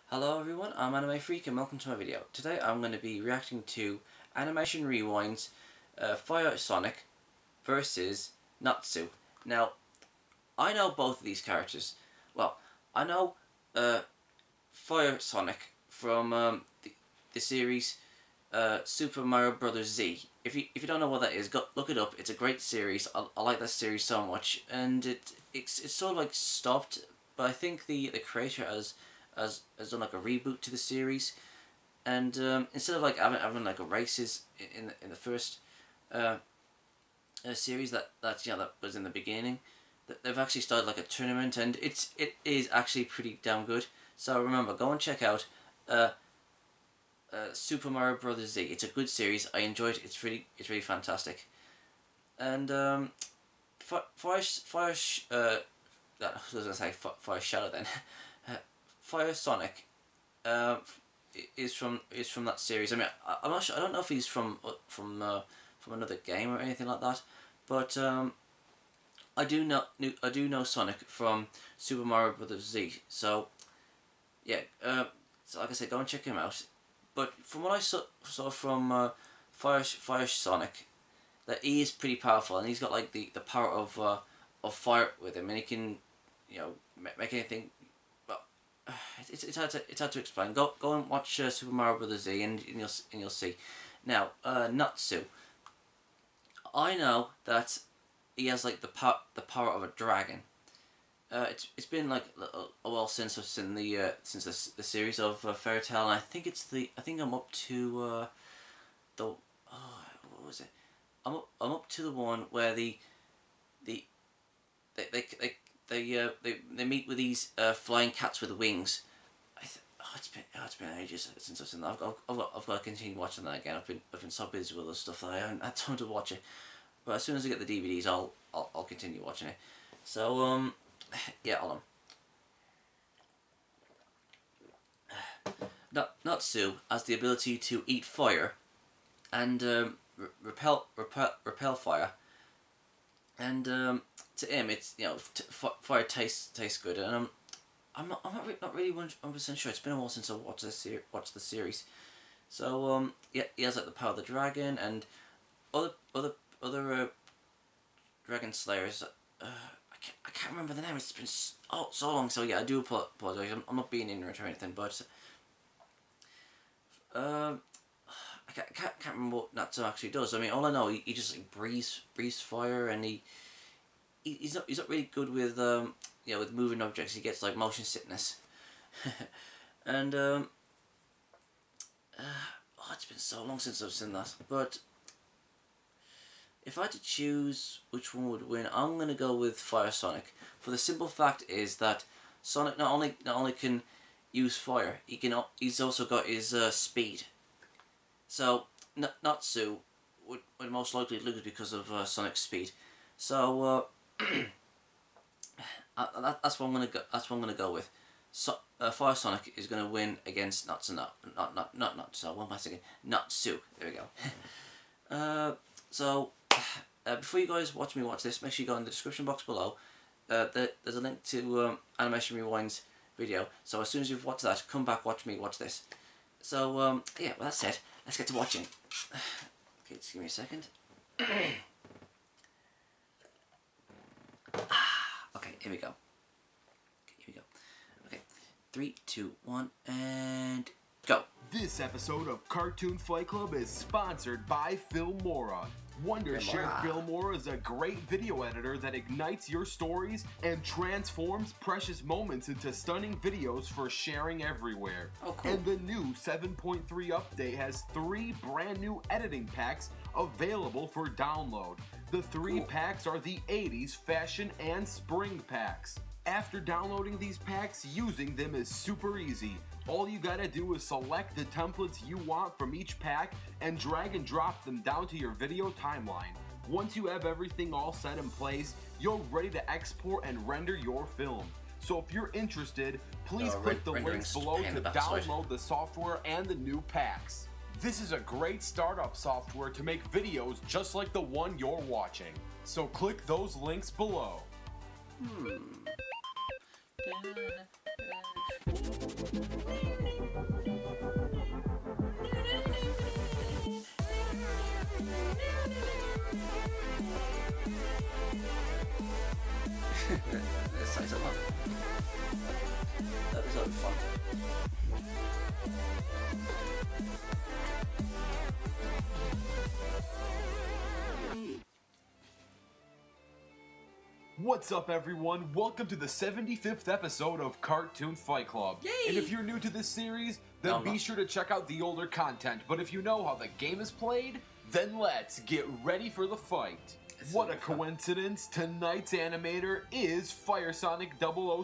Hello everyone, I'm Anime Freak and welcome to my video. Today I'm going to be reacting to Animation Rewind's Fire Sonic versus Natsu. Now, I know both of these characters. Well, I know Fire Sonic from the series Super Mario Bros. Z. If you don't know what that is, go look it up. It's a great series. I like that series so much, and it's sort of like stopped, but I think the creator has done like a reboot to the series, and instead of like having like a races in the first series that was in the beginning, they've actually started like a tournament, and it is actually pretty damn good. So remember, go and check out Super Mario Bros. Z. It's a good series. I enjoyed it. It's really fantastic. And Fire Shadow then. Fire Sonic is from that series. I mean, I'm not sure. I don't know if he's from another game or anything like that, but I do know Sonic from Super Mario Bros. Z. So yeah, so like I said, go and check him out. But from what I saw from Fire Sonic, that he is pretty powerful, and he's got like the power of fire with him, and he can, make anything. Well, it's hard to explain. Go and watch Super Mario Bros. Z, and you'll see. Now, Natsu. I know that he has like the power of a dragon. It's been like a while since I've seen the series of Fairy Tail, and I think I'm up to what was it? I'm up to the one where they meet with these flying cats with wings. It's been ages since I've seen that. I've got to continue watching that again. I've been so busy with other stuff that I haven't had time to watch it. But as soon as I get the DVDs, I'll continue watching it. So yeah, hold on. Natsu has the ability to eat fire and repel fire, and to him it's fire tastes good, and I'm not really 100% sure. It's been a while since I watched the series. So yeah, he has like the power of the dragon and other dragon slayers. I can't remember the name. It's been so long. So yeah, I do apologize. I'm not being ignorant or anything, but I can't remember what Natsu actually does. I mean, all I know, he just like breathes fire, and he's not really good with with moving objects. He gets like motion sickness, and it's been so long since I've seen that, but. If I had to choose which one would win, I'm gonna go with Fire Sonic. For the simple fact is that Sonic not only can use fire, he's also got his speed. So Natsu would most likely lose because of Sonic's speed. So that's what I'm gonna go with. So Fire Sonic is gonna win against Natsu. Not Natsu. What am I saying? Natsu. There we go. So. Before you guys watch this, make sure you go in the description box below. There's a link to Animation Rewind's video. So as soon as you've watched that, come back, watch this. So yeah, well that's it. Let's get to watching. Okay, just give me a second. Okay, here we go. Okay, 3, 2, 1, and go. This episode of Cartoon Fight Club is sponsored by Filmora. Wondershare Filmora is a great video editor that ignites your stories and transforms precious moments into stunning videos for sharing everywhere. Oh, cool. And the new 7.3 update has 3 brand new editing packs available for download. The 3 packs are the 80s, fashion, and spring packs. After downloading these packs, using them is super easy. All you gotta do is select the templates you want from each pack and drag and drop them down to your video timeline. Once you have everything all set in place, you're ready to export and render your film. So if you're interested, please click the links below to download the software and the new packs. This is a great startup software to make videos just like the one you're watching. So click those links below. Let's say something. That was fun. What's up, everyone? Welcome to the 75th episode of Cartoon Fight Club. Yay! And if you're new to this series, then be sure to check out the older content. But if you know how the game is played, then let's get ready for the fight. What a coincidence, tonight's animator is Firesonic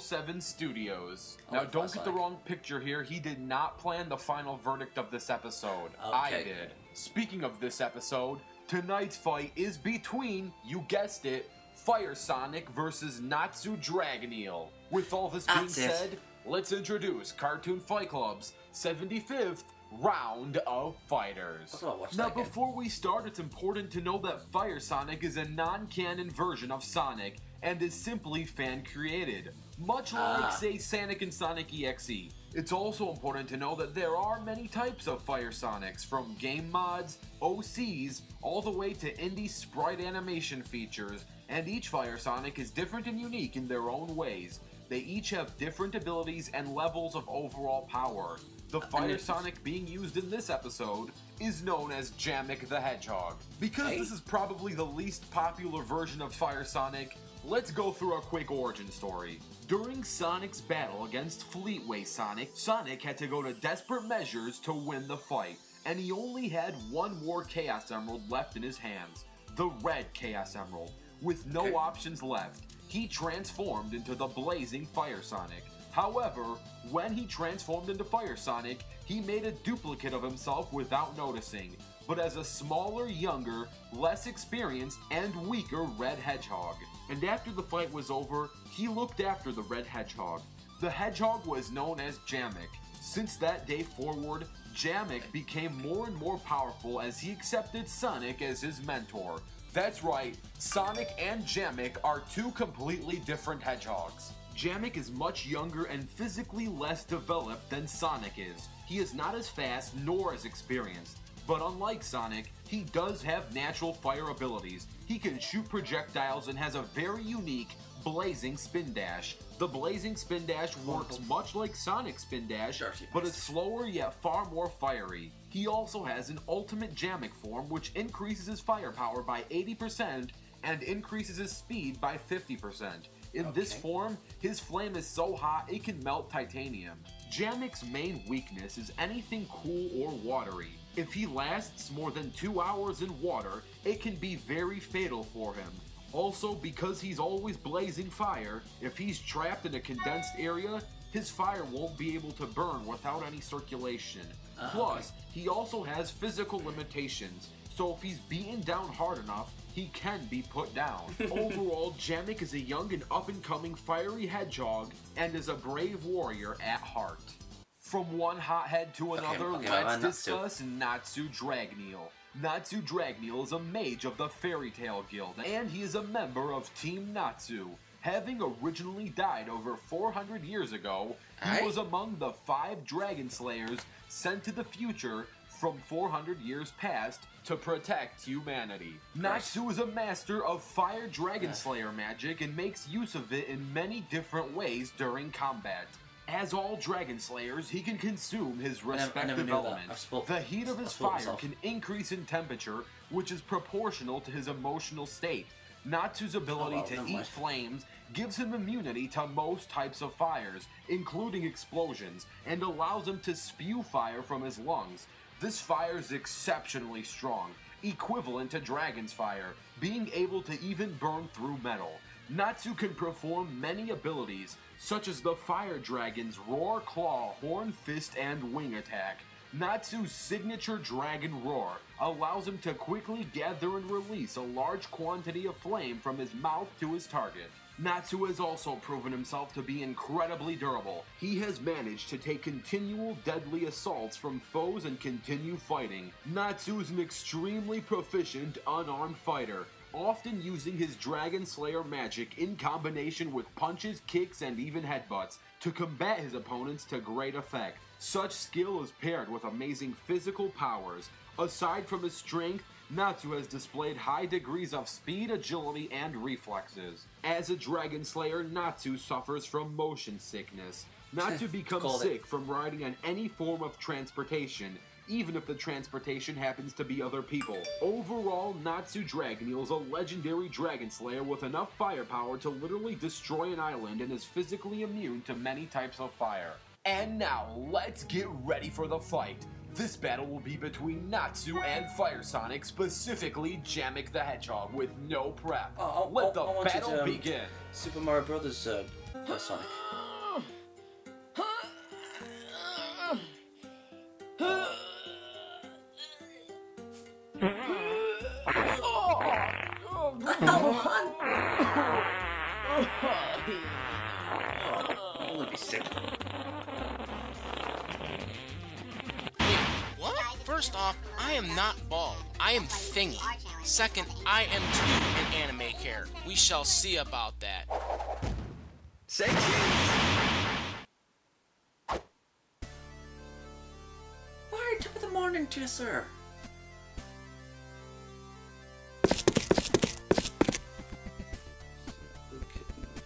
007 Studios. Now don't get the wrong picture here, he did not plan the final verdict of this episode. I did. Speaking of this episode, tonight's fight is between, you guessed it, Firesonic versus Natsu Dragon Eel. With all this being said, let's introduce Cartoon Fight Club's 75th round of fighters. Now before we start, it's important to know that Firesonic is a non-canon version of Sonic and is simply fan-created, much like, say, Sonic and Sonic EXE. It's also important to know that there are many types of Firesonics, from game mods, OCs, all the way to indie sprite animation features, and each Firesonic is different and unique in their own ways. They each have different abilities and levels of overall power. The Firesonic being used in this episode is known as Jamek the Hedgehog. Because this is probably the least popular version of Firesonic, let's go through a quick origin story. During Sonic's battle against Fleetway Sonic, Sonic had to go to desperate measures to win the fight, and he only had one more Chaos Emerald left in his hands, the Red Chaos Emerald. With no options left, he transformed into the blazing Firesonic. However, when he transformed into Firesonic, he made a duplicate of himself without noticing, but as a smaller, younger, less experienced, and weaker Red Hedgehog. And after the fight was over, he looked after the Red Hedgehog. The Hedgehog was known as Jamek. Since that day forward, Jamek became more and more powerful as he accepted Sonic as his mentor. That's right, Sonic and Jamek are two completely different hedgehogs. Jamek is much younger and physically less developed than Sonic is. He is not as fast nor as experienced, but unlike Sonic, he does have natural fire abilities. He can shoot projectiles and has a very unique blazing spin dash. The blazing spin dash works much like Sonic's spin dash, but is slower yet far more fiery. He also has an ultimate Jamek form which increases his firepower by 80% and increases his speed by 50%. In this form, his flame is so hot it can melt titanium. Jamek's main weakness is anything cool or watery. If he lasts more than 2 hours in water, it can be very fatal for him. Also, because he's always blazing fire, if he's trapped in a condensed area, his fire won't be able to burn without any circulation. Plus, he also has physical limitations, so if he's beaten down hard enough, he can be put down. Overall, Jamek is a young and up-and-coming fiery hedgehog and is a brave warrior at heart. From one hothead to another, let's discuss Natsu Dragon Eel. Natsu Dragon Eel is a mage of the Fairy Tail Guild, and he is a member of Team Natsu. Having originally died over 400 years ago, he was among the 5 Dragon Slayers sent to the future from 400 years past to protect humanity. Natsu is a master of Fire Dragon Slayer magic and makes use of it in many different ways during combat. As all Dragon Slayers, he can consume his respective element. The heat of his fire can increase in temperature, which is proportional to his emotional state. Natsu's ability to eat flames gives him immunity to most types of fires, including explosions, and allows him to spew fire from his lungs. This fire is exceptionally strong, equivalent to Dragon's fire, being able to even burn through metal. Natsu can perform many abilities, such as the Fire Dragon's Roar, Claw, Horn, Fist, and Wing attack. Natsu's signature Dragon Roar allows him to quickly gather and release a large quantity of flame from his mouth to his target. Natsu has also proven himself to be incredibly durable. He has managed to take continual deadly assaults from foes and continue fighting. Natsu is an extremely proficient, unarmed fighter, often using his Dragon Slayer magic in combination with punches, kicks, and even headbutts to combat his opponents to great effect. Such skill is paired with amazing physical powers. Aside from his strength, Natsu has displayed high degrees of speed, agility, and reflexes. As a Dragon Slayer, Natsu suffers from motion sickness. Natsu becomes sick from riding on any form of transportation, even if the transportation happens to be other people. Overall, Natsu Dragoneel is a legendary Dragon Slayer with enough firepower to literally destroy an island and is physically immune to many types of fire. And now, let's get ready for the fight. This battle will be between Natsu and Fire Sonic, specifically Jamek the Hedgehog, with no prep. Let the battle begin. Super Mario Brothers Sonic. I'm gonna be sick. What? First off, I am not bald. I am thingy. Second, I am too an anime care. We shall see about that. Say cheese! Why top of the morning to you, sir?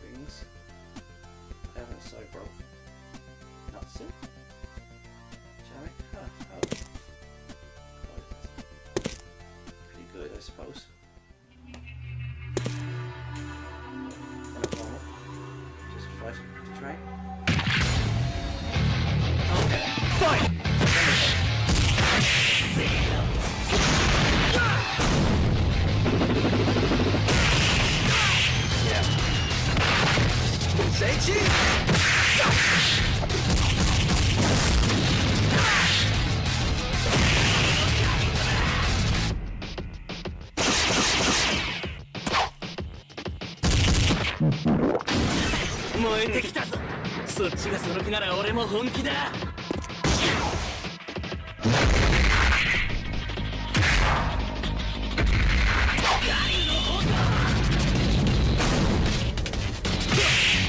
Things. I haven't sorry, bro. Natsu? Jamek? Pretty good, I suppose. Just fight to try. Okay. Fight! Yeah. Say cheese!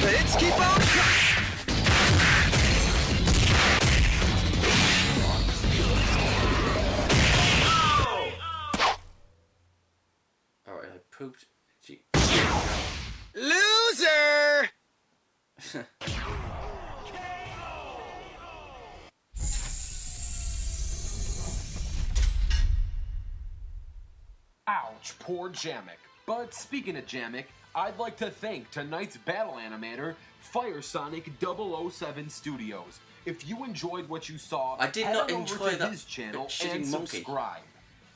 Let's keep on Alright, I pooped. Gee. Loser! Ouch, poor Jamek. But speaking of Jamek, I'd like to thank tonight's battle animator, Fire Sonic 007 Studios. If you enjoyed what you saw, I did head not on enjoy over to that his channel shitting and monkey. subscribe.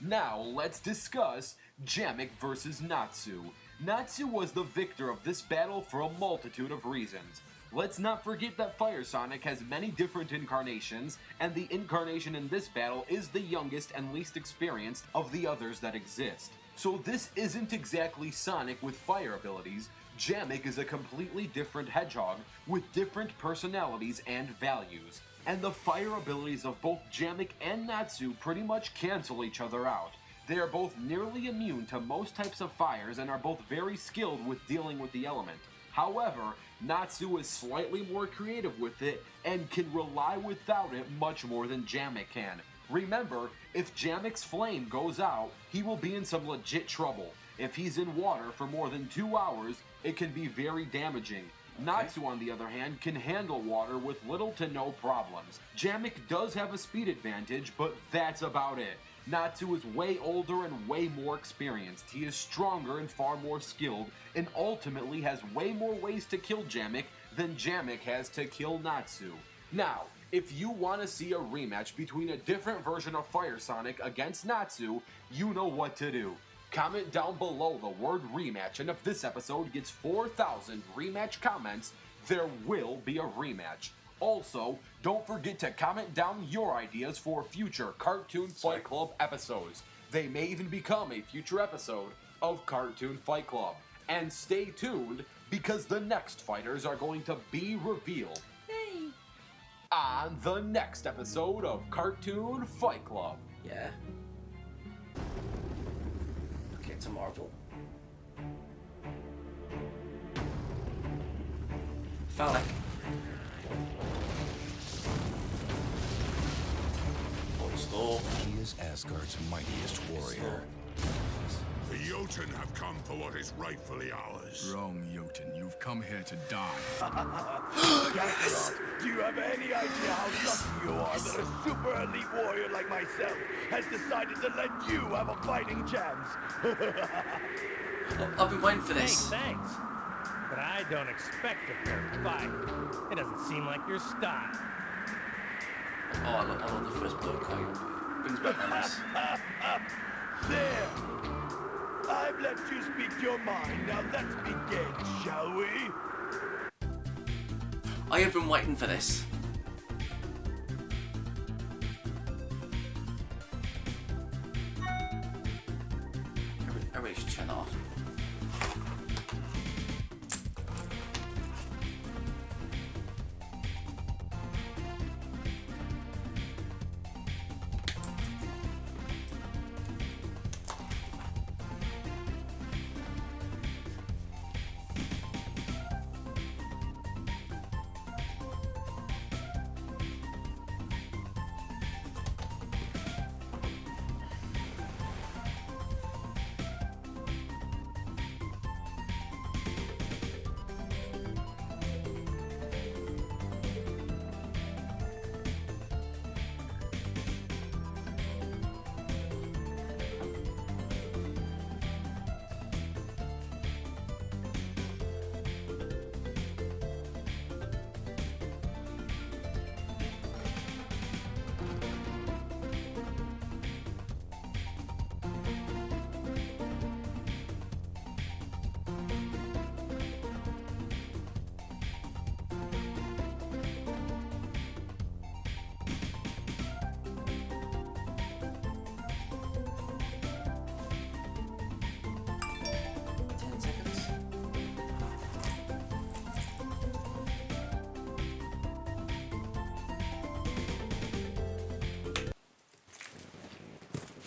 Now, let's discuss Jamek versus Natsu. Natsu was the victor of this battle for a multitude of reasons. Let's not forget that Fire Sonic has many different incarnations, and the incarnation in this battle is the youngest and least experienced of the others that exist. So this isn't exactly Sonic with fire abilities. Jamek is a completely different hedgehog with different personalities and values. And the fire abilities of both Jamek and Natsu pretty much cancel each other out. They are both nearly immune to most types of fires and are both very skilled with dealing with the element. However, Natsu is slightly more creative with it and can rely without it much more than Jamek can. Remember, if Jamek's flame goes out, he will be in some legit trouble. If he's in water for more than 2 hours, it can be very damaging. Natsu, on the other hand, can handle water with little to no problems. Jamek does have a speed advantage, but that's about it. Natsu is way older and way more experienced. He is stronger and far more skilled, and ultimately has way more ways to kill Jamek than Jamek has to kill Natsu. Now, if you want to see a rematch between a different version of Fire Sonic against Natsu, you know what to do. Comment down below the word rematch, and if this episode gets 4,000 rematch comments, there will be a rematch. Also, don't forget to comment down your ideas for future Cartoon Fight Club episodes. They may even become a future episode of Cartoon Fight Club. And stay tuned, because the next fighters are going to be revealed on the next episode of Cartoon Fight Club. Yeah. Okay, it's a Marvel. Phallic. Hold still. He is Asgard's mightiest warrior. The Jotun have come for what is rightfully ours. Wrong, Jotun. You've come here to die. Kakarot, do you have any idea how lucky you are that a super elite warrior like myself has decided to let you have a fighting chance? I've been waiting for this. Thanks. But I don't expect a fair fight. It doesn't seem like your style. Oh, I love the first blow. Okay. Brings back memories. There! I've let you speak your mind. Now let's begin, shall we? I have been waiting for this. I really should turn that off.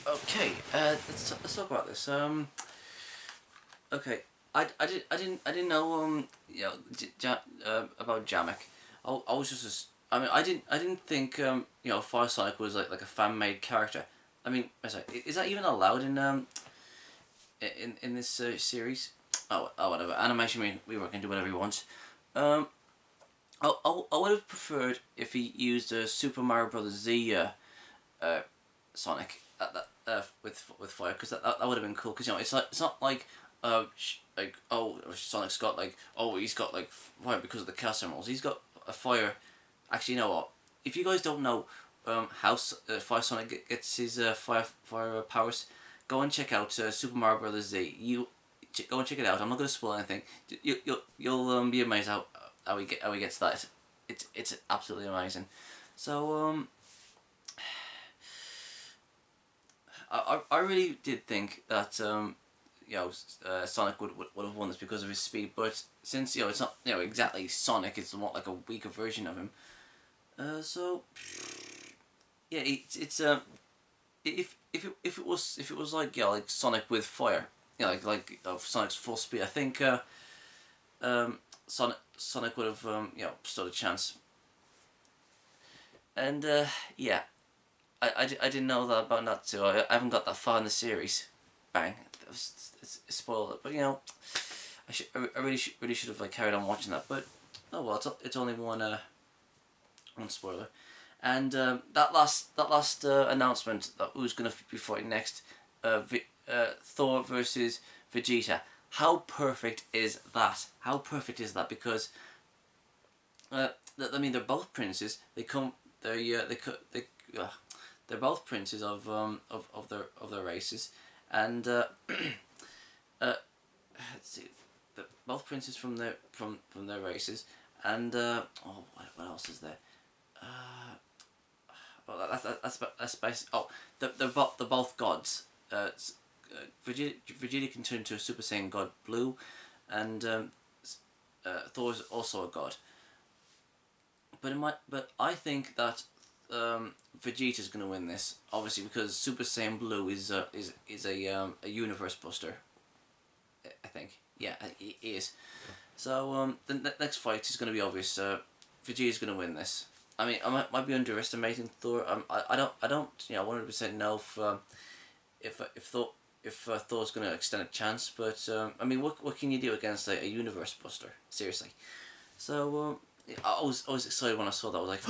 Okay, let's talk about this. Okay, I didn't know about Jamek. I was just I mean I didn't think Fire Sonic was like a fan made character. I mean, sorry, is that even allowed in this series? Oh whatever. Animation, we can do whatever he wants. I would have preferred if he used a Super Mario Brothers Z Sonic with fire, because that would have been cool. Because it's not like Sonic's got he's got like fire because of the Chaos Emeralds. He's got a fire. Actually, you know what? If you guys don't know how Fire Sonic gets his fire powers, go and check out Super Mario Brothers Z. Go and check it out. I'm not going to spoil anything. You'll be amazed how he gets that. It's absolutely amazing. So I really did think that Sonic would have won this because of his speed, but since it's not exactly Sonic, it's more like a weaker version of him. So yeah, it's if it was like like Sonic with fire, like Sonic's full speed, I think Sonic would have stood a chance. And yeah. I didn't know that about Natsu. I haven't got that far in the series. Bang! It's spoiled it, but I really should have carried on watching that. But oh well, it's only one spoiler. And that last announcement that who's gonna be fighting next, Thor versus Vegeta. How perfect is that? How perfect is that? Because I mean, they're both princes. They're both princes of their races, and let's see, both princes from their races, and what else is there? That's basically, they're both gods. Vegeta can turn into a Super Saiyan God Blue, and Thor's also a god. But I think that Vegeta's gonna win this, obviously, because Super Saiyan Blue is a universe buster. I think, yeah, it is. So the next fight is gonna be obvious. Vegeta's gonna win this. I mean, I might be underestimating Thor. I don't 100% know if Thor's going to extend a chance, but I mean, what can you do against a universe buster? Seriously. So I was excited when I saw that. I was like,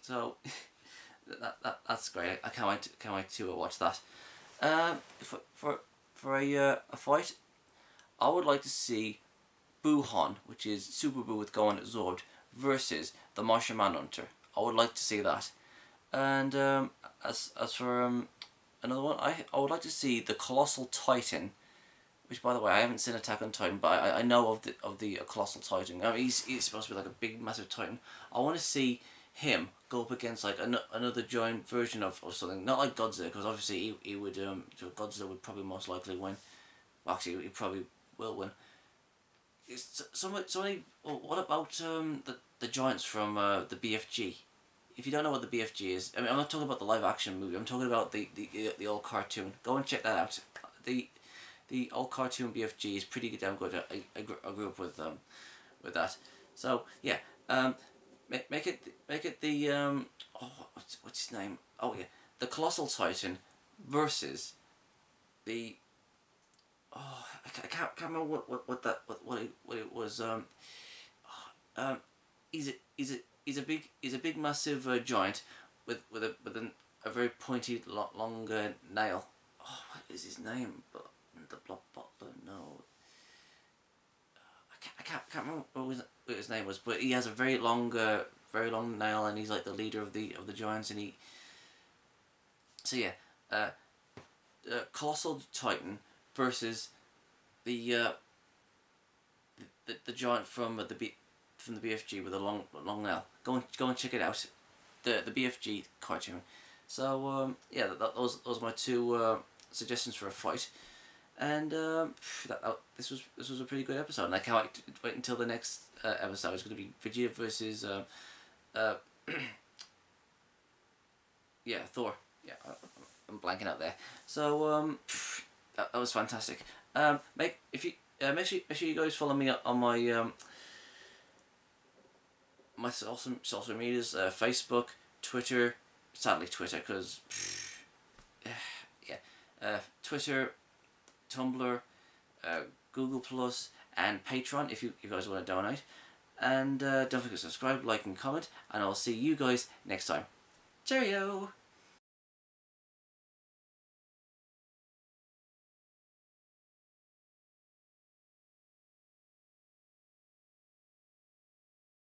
so that's great. I can't wait to watch that. For a fight, I would like to see Buhan, which is Super Boo with Gohan absorbed, versus the Martian Manhunter. I would like to see that. And as for another one, I would like to see the Colossal Titan, which, by the way, I haven't seen Attack on Titan, but I know of the Colossal Titan. I mean, he's supposed to be like a big, massive Titan. I want to see him go up against like another giant version of something, not like Godzilla, because obviously he would Godzilla would probably most likely win. Well, actually, he probably will win. What about the giants from the BFG? If you don't know what the BFG is, I mean, I'm not talking about the live action movie. I'm talking about the old cartoon. Go and check that out. The old cartoon BFG is pretty damn good. I grew up with that. So yeah, make it the what's his name? Oh yeah, the Colossal Titan versus the I can't remember what it was. He's a big massive giant with a very pointy long nail. Oh, what is his name? But the Blob Butler. No. I can't remember what his name was, but he has a very long nail, and he's like the leader of the giants, and he. So yeah, Colossal Titan versus the giant from the BFG with a long nail. Go and check it out, the BFG cartoon. So yeah, those are my two suggestions for a fight, and this was a pretty good episode, and I can't wait until the next episode. It's going to be Vegeta versus yeah, Thor. Yeah, I'm blanking out there. So that was fantastic. Make sure you guys follow me on my my social medias, Facebook, Twitter. Sadly, Twitter, because yeah, Twitter, Tumblr, Google Plus, and Patron if you guys want to donate. And don't forget to subscribe, like, and comment. And I'll see you guys next time. Cheerio!